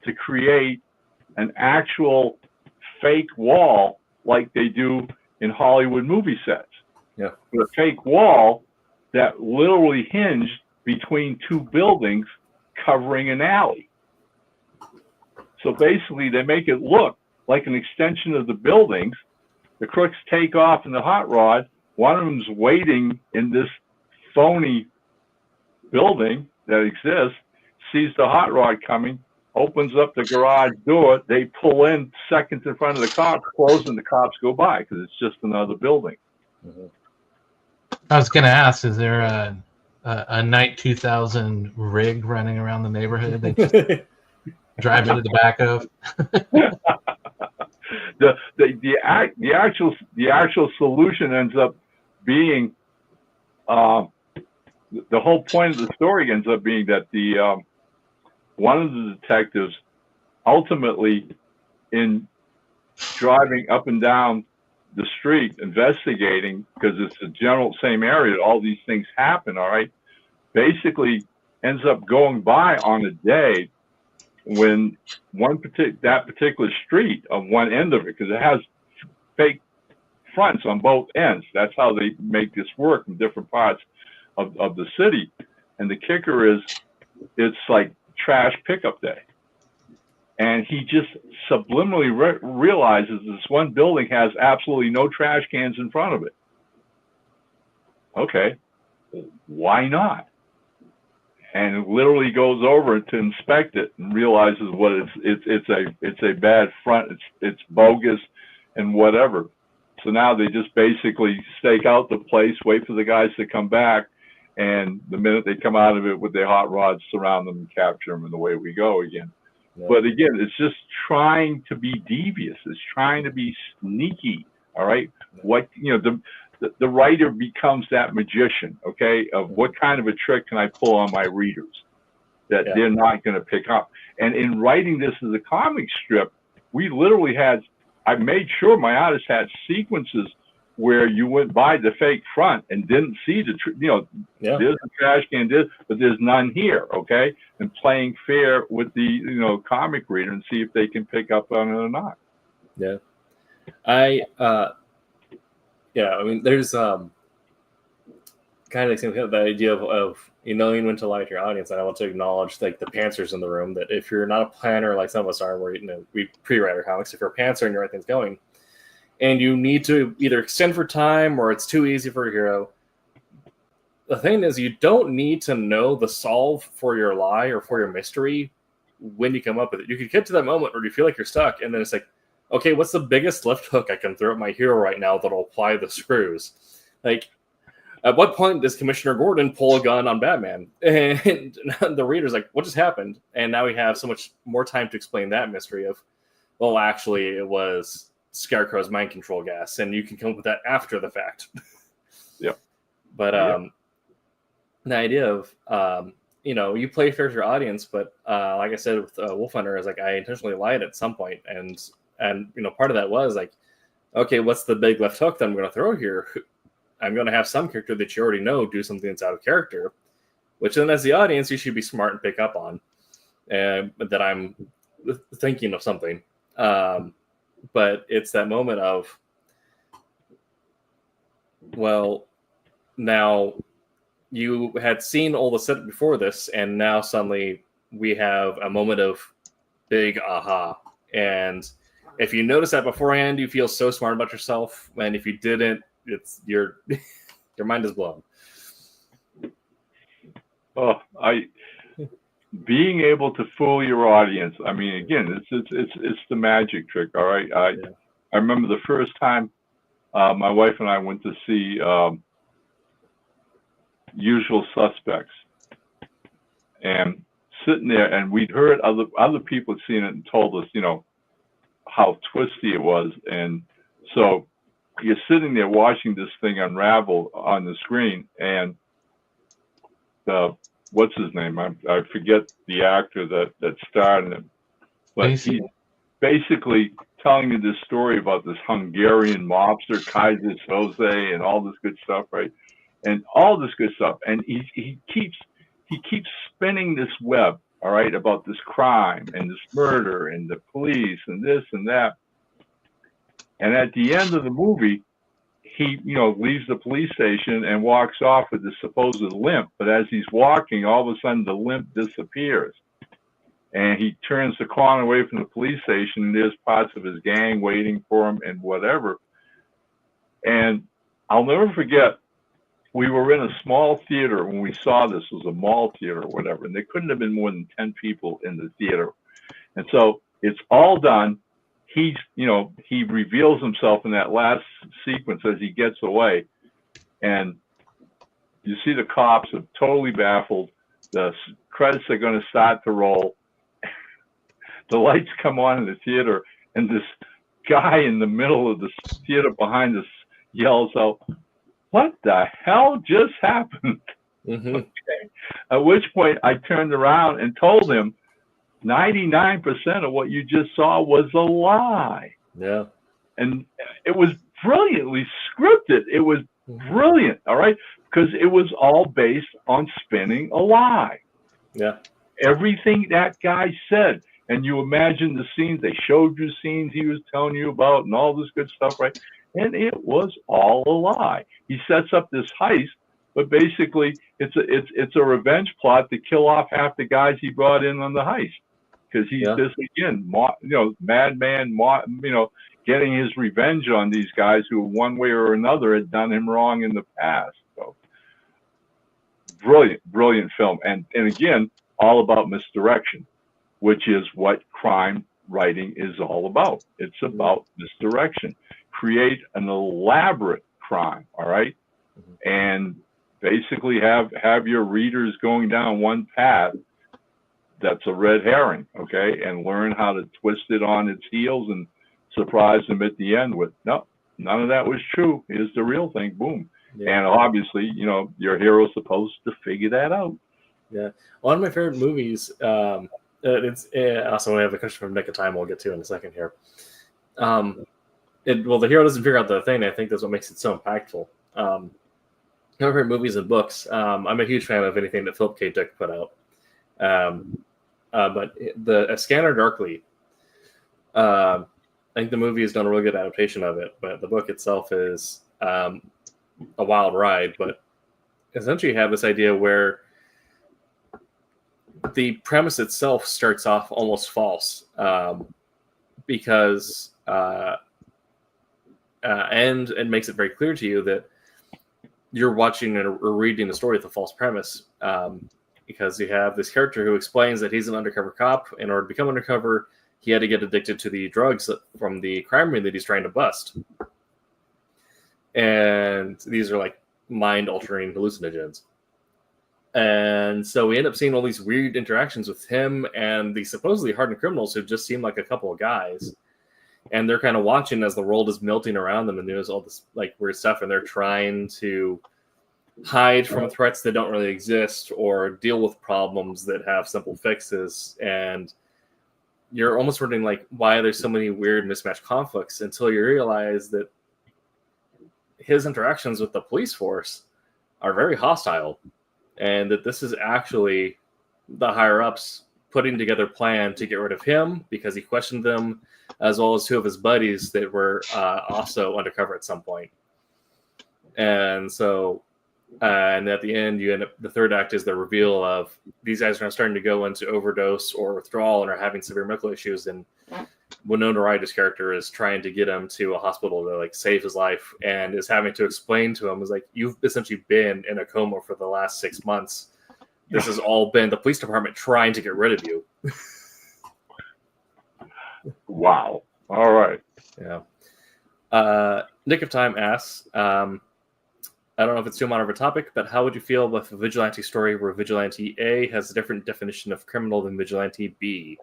to create an actual fake wall like they do in Hollywood movie sets. Yeah. A fake wall that literally hinged between 2 buildings covering an alley. So basically, they make it look like an extension of the buildings. The crooks take off in the hot rod. One of them's waiting in this phony building that exists, sees the hot rod coming, opens up the garage door. They pull in seconds in front of the cops, close, and the cops go by because it's just another building. I was going to ask, is there a Night 2000 rig running around the neighborhood they just drive into the back of? The actual solution ends up being the whole point of the story ends up being that the one of the detectives ultimately, in driving up and down the street investigating, because it's the general same area, all these things happen, all right, basically ends up going by on a day when that particular street on one end of it, because it has fake fronts on both ends. That's how they make this work in different parts of the city. And the kicker is, it's like trash pickup day. And he just subliminally realizes this one building has absolutely no trash cans in front of it. Okay, why not? And literally goes over to inspect it and realizes what it's a bad front. It's bogus and whatever. So now they just basically stake out the place, wait for the guys to come back, and the minute they come out of it with their hot rods, surround them and capture them, and away we go again. Yeah. But again, it's just trying to be devious. It's trying to be sneaky. All right, what the writer becomes that magician, okay, of what kind of a trick can I pull on my readers that they're not going to pick up. And in writing this as a comic strip, we literally I made sure my artist had sequences where you went by the fake front and didn't see there's a trash can, but there's none here, okay? And playing fair with the comic reader and see if they can pick up on it or not. Yeah. I mean, there's kind of the idea of knowing when to lie to your audience. And I want to acknowledge like the pantsers in the room, that if you're not a planner like some of us are, where we pre-write our comics, if you're a pantser and you write things going, and you need to either extend for time or it's too easy for a hero, the thing is you don't need to know the solve for your lie or for your mystery when you come up with it. You could get to that moment where you feel like you're stuck, and then it's like, okay, what's the biggest left hook I can throw at my hero right now that'll apply the screws? Like, at what point does Commissioner Gordon pull a gun on Batman? And the reader's like, what just happened? And now we have so much more time to explain that mystery of, well, actually, it was Scarecrow's mind control gas, and you can come up with that after the fact. Yep. But the idea of, you play fair to your audience, but like I said with Wolf Hunter, is like I intentionally lied at some point, and part of that was like, okay, what's the big left hook that I'm going to throw here? I'm going to have some character that you already know do something that's out of character, which then as the audience you should be smart and pick up on, that I'm thinking of something. But it's that moment of, well, now you had seen all the setup before this, and now suddenly we have a moment of big aha. And if you notice that beforehand, you feel so smart about yourself. And if you didn't, it's your mind is blown. Oh, being able to fool your audience. I mean, again, it's the magic trick. All right. I remember the first time my wife and I went to see Usual Suspects, and sitting there, and we'd heard other people had seen it and told us, how twisty it was, and so you're sitting there watching this thing unravel on the screen, and what's his name? I forget the actor that starred in it, but he's basically telling you this story about this Hungarian mobster, Kaiser Soze, and all this good stuff, right? And all this good stuff, and he keeps spinning this web, all right, about this crime and this murder and the police and this and that. And at the end of the movie, he, leaves the police station and walks off with this supposed limp. But as he's walking, all of a sudden the limp disappears. And he turns the corner away from the police station, and there's parts of his gang waiting for him and whatever. And I'll never forget, we were in a small theater when we saw this. It was a mall theater or whatever, and there couldn't have been more than 10 people in the theater. And so it's all done. He reveals himself in that last sequence as he gets away, and you see the cops are totally baffled. The credits are going to start to roll. The lights come on in the theater, and this guy in the middle of the theater behind us yells out, "What the hell just happened?" Mm-hmm. Okay. At which point I turned around and told him 99% of what you just saw was a lie. Yeah. And it was brilliantly scripted. It was brilliant, all right? Because it was all based on spinning a lie. Yeah. Everything that guy said. And you imagine the scenes, they showed you scenes he was telling you about and all this good stuff, right? And it was all a lie. He sets up this heist, but basically it's a revenge plot to kill off half the guys he brought in on the heist, because he's just again, madman, getting his revenge on these guys who, one way or another, had done him wrong in the past. So brilliant film, and again, all about misdirection, which is what crime writing is all about. It's about misdirection. Create an elaborate crime, all right, and basically have your readers going down one path that's a red herring, okay, and learn how to twist it on its heels and surprise them at the end with, no, none of that was true. Here's the real thing. Boom. Yeah. And obviously, your hero's supposed to figure that out. Yeah. One of my favorite movies, it's also I have a question from Nick of Time we'll get to in a second here. the hero doesn't figure out the thing. I think that's what makes it so impactful. I've read movies and books. I'm a huge fan of anything that Philip K. Dick put out. But A Scanner Darkly, I think the movie has done a really good adaptation of it, but the book itself is a wild ride. But essentially you have this idea where the premise itself starts off almost false, because and it makes it very clear to you that you're watching or reading a story with a false premise, because you have this character who explains that he's an undercover cop. In order to become undercover, he had to get addicted to the drugs from the crime ring that he's trying to bust. And these are like mind-altering hallucinogens. And so we end up seeing all these weird interactions with him and the supposedly hardened criminals who just seem like a couple of guys. And they're kind of watching as the world is melting around them, and there's all this like weird stuff, and they're trying to hide from threats that don't really exist or deal with problems that have simple fixes. And you're almost wondering like why there's so many weird mismatched conflicts until you realize that his interactions with the police force are very hostile, and that this is actually the higher ups putting together a plan to get rid of him because he questioned them, as well as two of his buddies that were also undercover at some point. And so, and at the end, you end up, the third act is the reveal of these guys are starting to go into overdose or withdrawal and are having severe medical issues. And Winona Ryder's character is trying to get him to a hospital to like save his life, and is having to explain to him is like, you've essentially been in a coma for the last 6 months. This has all been the police department trying to get rid of you. Wow. All right. Yeah. Nick of Time asks, I don't know if it's too minor of a topic, but how would you feel with a vigilante story where vigilante A has a different definition of criminal than vigilante B?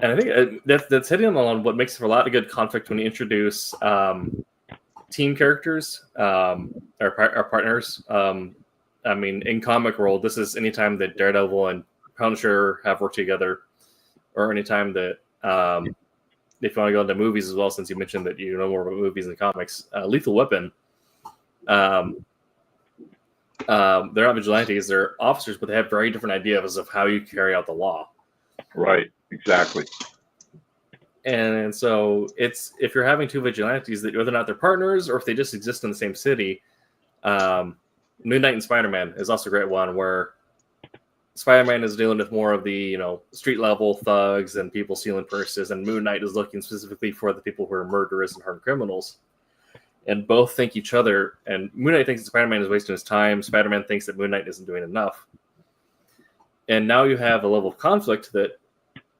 And I think that's hitting on what makes for a lot of good conflict when you introduce team characters, or partners. I mean, in comic world, this is anytime that Daredevil and Punisher have worked together, or anytime that if you want to go into movies as well, since you mentioned that you know more about movies than comics, Lethal Weapon, they're not vigilantes, they're officers, but they have very different ideas of how you carry out the law. Right, exactly. And so it's, if you're having two vigilantes, that whether or not they're partners or if they just exist in the same city, Moon Knight and Spider-Man is also a great one where Spider-Man is dealing with more of the, street level thugs and people stealing purses, and Moon Knight is looking specifically for the people who are murderers and hardened criminals. And both think each other, and Moon Knight thinks that Spider-Man is wasting his time. Spider-Man thinks that Moon Knight isn't doing enough. And now you have a level of conflict that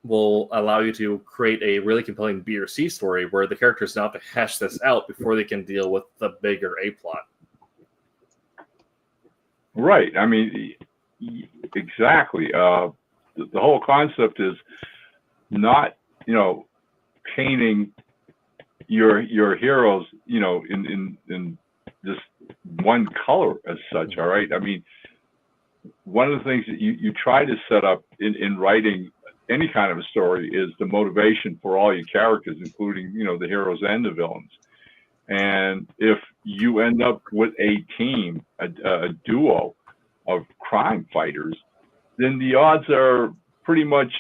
will allow you to create a really compelling B or C story where the characters now have to hash this out before they can deal with the bigger A plot. Right. I mean, exactly. The whole concept is not, painting your heroes, in just one color as such. All right. I mean, one of the things that you try to set up in writing any kind of a story is the motivation for all your characters, including, the heroes and the villains. And if you end up with a team, a duo of crime fighters, then the odds are pretty much,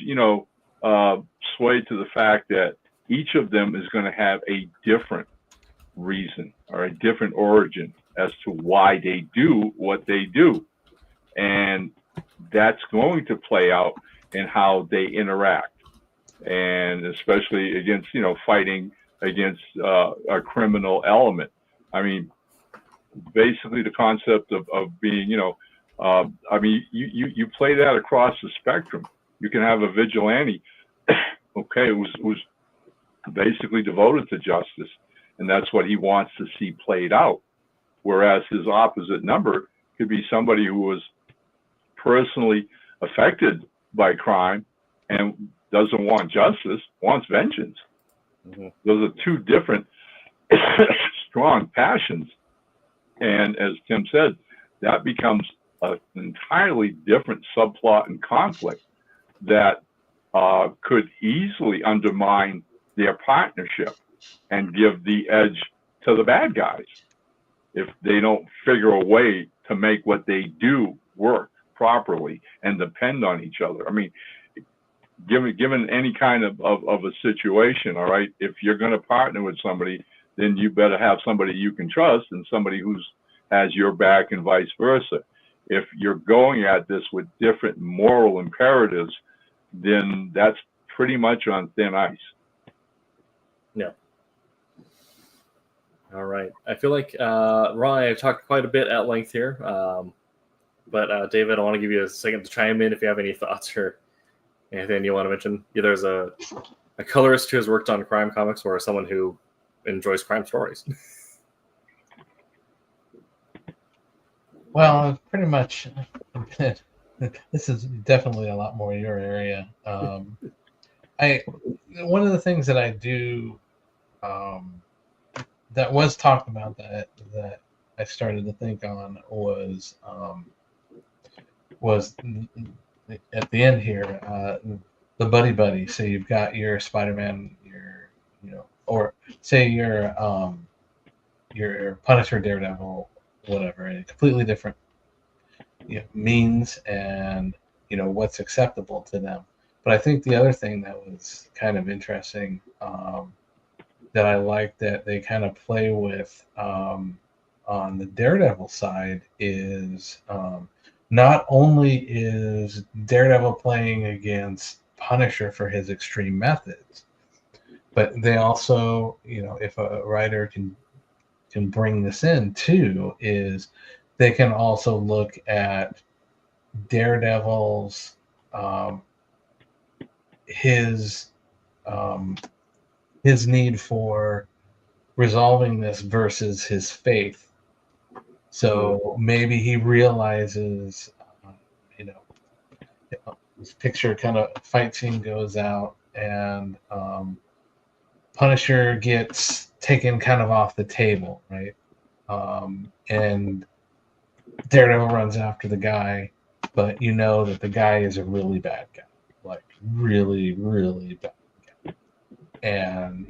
swayed to the fact that each of them is going to have a different reason or a different origin as to why they do what they do. And that's going to play out in how they interact, and especially against, fighting against a criminal element. I mean, basically the concept of being, you play that across the spectrum. You can have a vigilante, okay, who's basically devoted to justice, and that's what he wants to see played out. Whereas his opposite number could be somebody who was personally affected by crime and doesn't want justice, wants vengeance. Mm-hmm. Those are two different strong passions. And as Tim said, that becomes an entirely different subplot and conflict that could easily undermine their partnership and give the edge to the bad guys if they don't figure a way to make what they do work properly and depend on each other. I mean, given any kind of a situation, all right, if you're going to partner with somebody, then you better have somebody you can trust and somebody who's has your back and vice versa. If you're going at this with different moral imperatives, then that's pretty much on thin ice. Yeah. All right. I feel like Ron, I've talked quite a bit at length here, but David, I want to give you a second to chime in if you have any thoughts or anything you want to mention. Either as a colorist who has worked on crime comics or someone who enjoys crime stories. Well, pretty much. This is definitely a lot more your area. One of the things that I do that was talked about that I started to think on was at the end here the buddy. So you've got your Spider-Man, or say your Punisher, Daredevil, whatever, and completely different means and what's acceptable to them. But I think the other thing that was kind of interesting that I like that they kind of play with on the Daredevil side is not only is Daredevil playing against Punisher for his extreme methods, but they also, if a writer can bring this in too, is they can also look at Daredevil's his need for resolving this versus his faith. So maybe he realizes, this picture kind of fight scene goes out and Punisher gets taken kind of off the table, right? And Daredevil runs after the guy, but that the guy is a really bad guy, like really, really bad guy. And,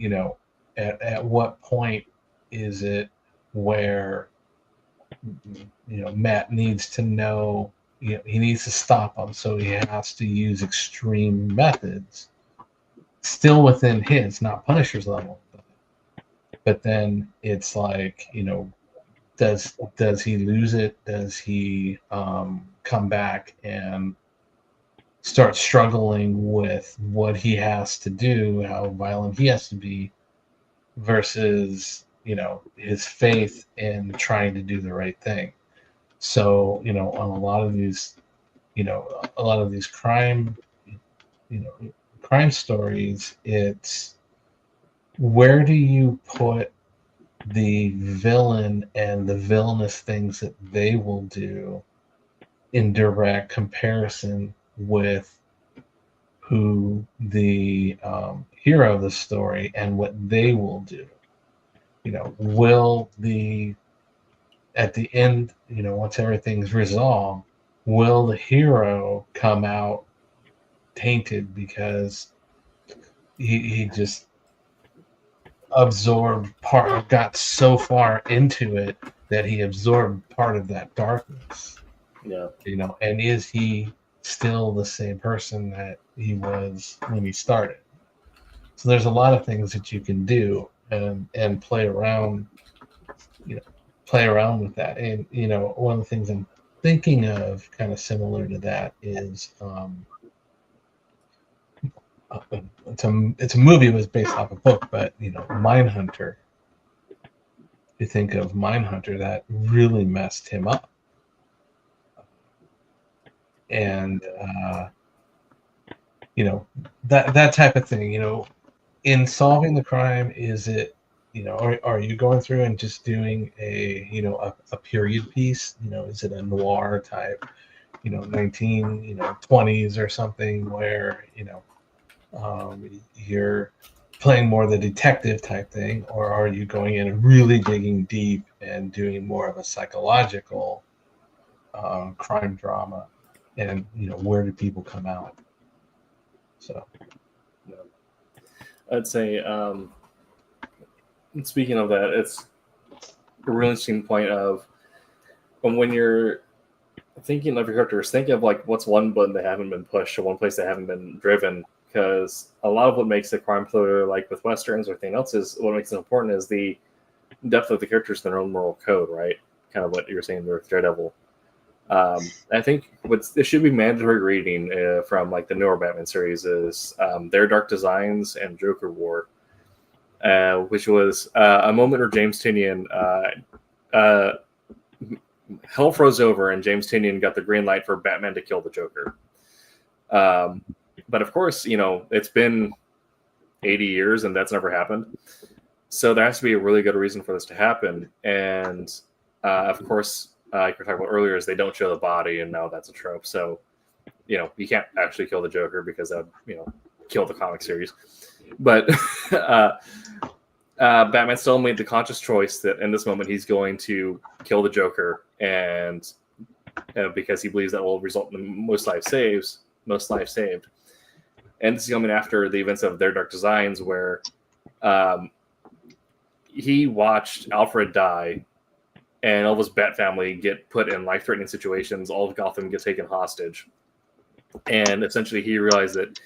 at what point is it where, Matt needs to know, he needs to stop him. So he has to use extreme methods still within his, not Punisher's level. But then it's like, does he lose it? Does he come back and start struggling with what he has to do, how violent he has to be, versus his faith in trying to do the right thing? So on a lot of these crime stories, it's where do you put the villain and the villainous things that they will do in direct comparison with who the hero of the story and what they will do. Will at the end, once everything's resolved, will the hero come out tainted because he just got so far into it that he absorbed part of that darkness? And is he still the same person that he was when he started? So there's a lot of things that you can do and play around with that. And one of the things I'm thinking of kind of similar to that is it's a movie. It was based off a book, but Mindhunter. You think of Mindhunter, that really messed him up. And that type of thing, in solving the crime, is it, are you going through and just doing a period piece? Is it a noir type, 1920s or something where you're playing more the detective type thing, or are you going in and really digging deep and doing more of a psychological crime drama? And where do people come out? So I'd say, speaking of that, it's a really interesting point of when you're thinking of your characters, think of like what's one button that haven't been pushed or one place that haven't been driven. Because a lot of what makes a crime thriller, like with westerns or anything else, is what makes it important is the depth of the characters in their own moral code, right? Kind of what you were saying with Daredevil. I think it should be mandatory reading from like the newer Batman series is Their Dark Designs and Joker War, which was a moment where James Tynion hell froze over and James Tynion got the green light for Batman to kill the Joker. But of course, it's been 80 years and that's never happened. So there has to be a really good reason for this to happen. And of course, like we were talking about earlier, is they don't show the body, and now that's a trope. So, you can't actually kill the Joker because that would, kill the comic series. But Batman still made the conscious choice that in this moment he's going to kill the Joker, and because he believes that will result in the most lives saved. And this is coming after the events of Their Dark Designs, where he watched Alfred die, and all of his Bat family get put in life-threatening situations. All of Gotham gets taken hostage, and essentially he realized that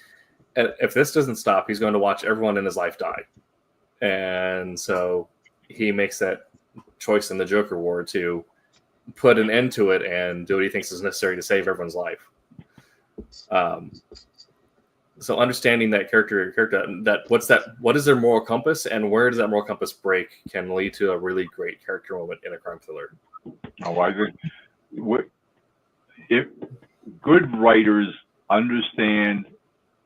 if this doesn't stop, he's going to watch everyone in his life die. And so he makes that choice in the Joker War to put an end to it and do what he thinks is necessary to save everyone's life. So understanding that character, what is their moral compass, and where does that moral compass break, can lead to a really great character moment in a crime thriller. Oh, I think if good writers understand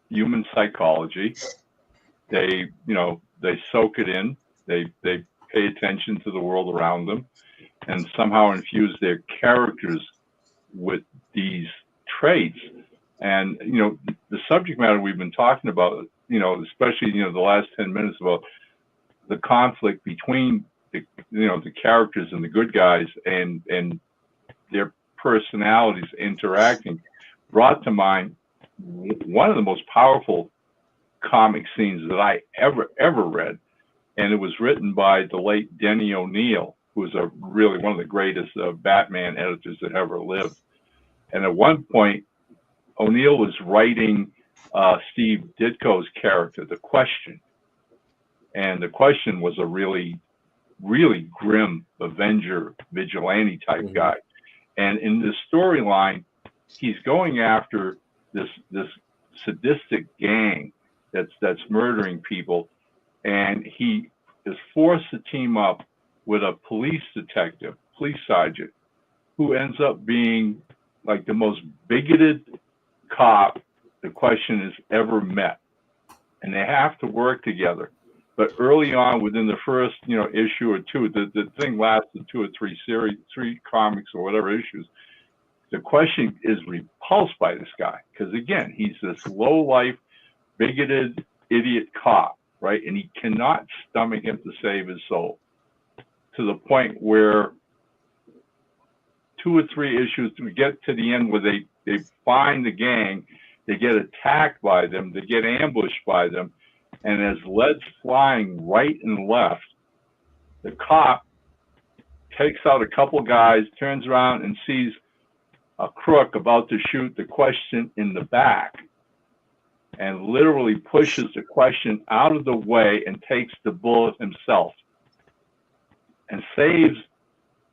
human psychology, they soak it in, they pay attention to the world around them, and somehow infuse their characters with these traits. And, the subject matter we've been talking about, especially, the last 10 minutes about the conflict between the characters and the good guys and their personalities interacting, brought to mind one of the most powerful comic scenes that I ever read. And it was written by the late Denny O'Neil, who was really one of the greatest Batman editors that ever lived. And at one point, O'Neil was writing Steve Ditko's character, The Question. And The Question was a really, really grim Avenger vigilante type guy. And in this storyline, he's going after this sadistic gang that's murdering people. And he is forced to team up with a police sergeant, who ends up being like the most bigoted cop The Question has ever met. And they have to work together. But early on, within the first issue or two, the thing lasted 2 or 3 comics or whatever issues. The Question is repulsed by this guy because, again, he's this low-life, bigoted, idiot cop, right? And he cannot stomach him to save his soul, to the point where 2 or 3 issues to get to the end where they find the gang, they get attacked by them, they get ambushed by them, and as lead's flying right and left, the cop takes out a couple guys, turns around and sees a crook about to shoot the Question in the back, and literally pushes the Question out of the way and takes the bullet himself and saves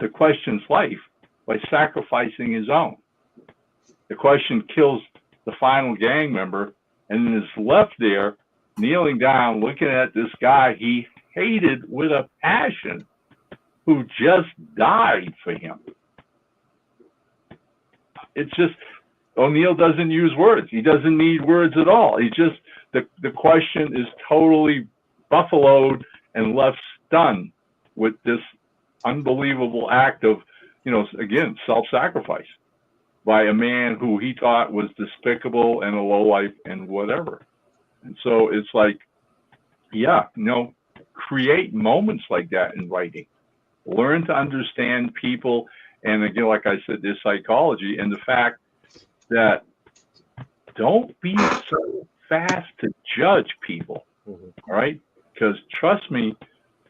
the Question's life by sacrificing his own. The Question kills the final gang member and is left there kneeling down looking at this guy he hated with a passion who just died for him. It's just, O'Neil doesn't use words. He doesn't need words at all. He just, the Question is totally buffaloed and left stunned with this unbelievable act of, again, self-sacrifice by a man who he thought was despicable and a lowlife and whatever. And so it's like, create moments like that in writing. Learn to understand people, and again, like I said, their psychology, and the fact that don't be so fast to judge people. Mhm. All right, because trust me,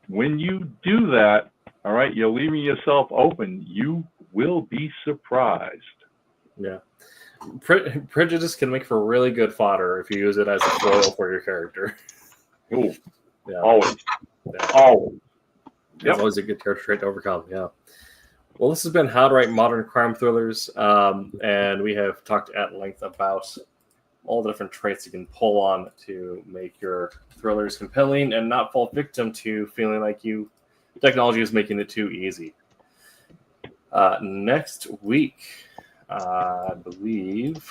when you do that, all right, you're leaving yourself open. You will be surprised. Yeah. Prejudice can make for really good fodder if you use it as a foil for your character. Ooh, Yeah. always, Yeah. always. It's Yep. always a good character trait to overcome. Yeah. Well, this has been How to Write Modern Crime Thrillers, and we have talked at length about all the different traits you can pull on to make your thrillers compelling and not fall victim to feeling like technology is making it too easy. Next week, I believe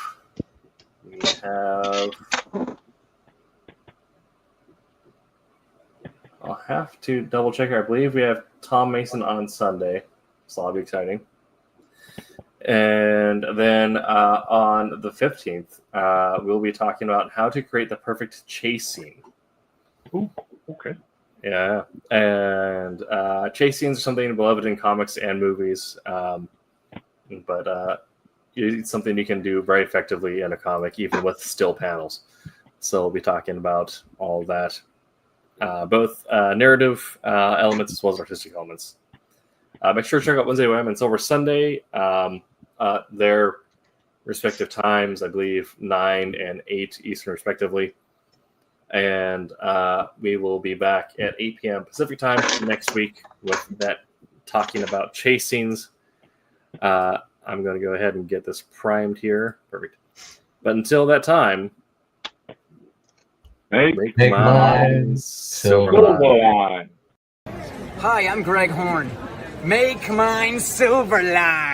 we have. I'll have to double check here. I believe we have Tom Mason on Sunday, so that'll be exciting. And then on the 15th, we'll be talking about how to create the perfect chase scene. Ooh, okay. Yeah, and chase scenes are something beloved in comics and movies, but it's something you can do very effectively in a comic, even with still panels. So we'll be talking about all that, both narrative elements as well as artistic elements. Make sure to check out Wednesday Wham and Silver Sunday. Their respective times, I believe 9 and 8 Eastern respectively. And we will be back at 8 p.m. Pacific time next week with that talking about chase scenes. I'm going to go ahead and get this primed here. Perfect. But until that time, Make mine Silverline. Silverline. Hi, I'm Greg Horn. Make mine Silverline.